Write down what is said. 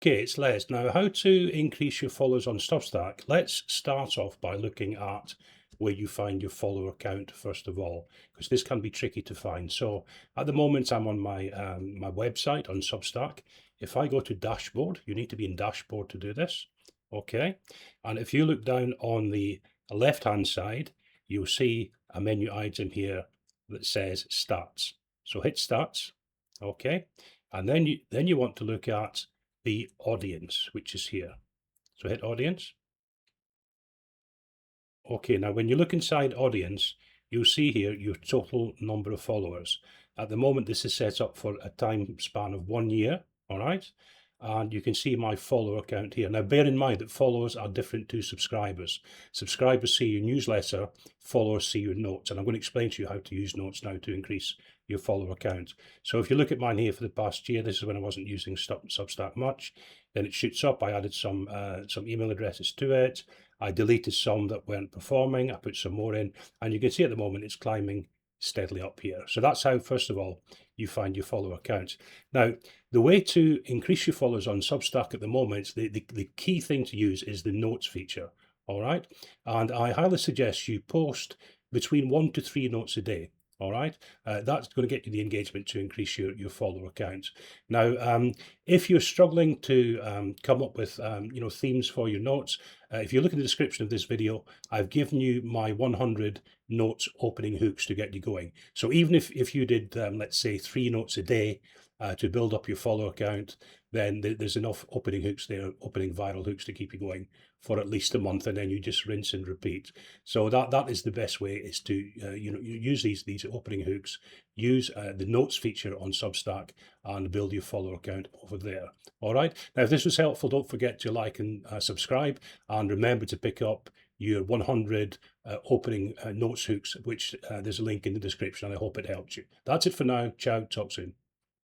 Okay, it's Les. Now, how to increase your followers on Substack? Let's start off by looking at where you find your follower count first of all, because this can be tricky to find. So at the moment, I'm on my website on Substack. If I go to dashboard, you need to be in dashboard to do this. Okay, and if you look down on the left-hand side, you'll see a menu item here that says stats. So hit stats. Okay, and then you want to look at the audience, which is here. So hit audience. Okay, now when you look inside audience, you'll see here your total number of followers. At the moment, this is set up for a time span of 1 year, all right? And you can see my follower count here. Now, bear in mind that followers are different to subscribers. Subscribers see your newsletter, followers see your notes. And I'm going to explain to you how to use notes now to increase your follower count. So if you look at mine here for the past year, this is when I wasn't using Substack much. Then it shoots up. I added some email addresses to it. I deleted some that weren't performing. I put some more in, and you can see at the moment it's climbing steadily up here. So that's how, first of all, you find your follower count. Now, the way to increase your followers on Substack at the moment, the key thing to use is the notes feature. All right. And I highly suggest you post between 1 to 3 notes a day. All right, that's going to get you the engagement to increase your follower count. Now, if you're struggling to come up with themes for your notes, if you look in the description of this video, I've given you my 100 notes opening hooks to get you going. So even if you did, let's say, 3 notes a day to build up your follower count, then there's enough opening hooks there, opening viral hooks to keep you going for at least a month, and then you just rinse and repeat. So that is the best way, is to you use these opening hooks, use the notes feature on Substack, and build your follower count over there. All right. Now, if this was helpful, don't forget to like and subscribe, and remember to pick up your 100 opening notes hooks, which there's a link in the description, and I hope it helped you. That's it for now. Ciao. Talk soon.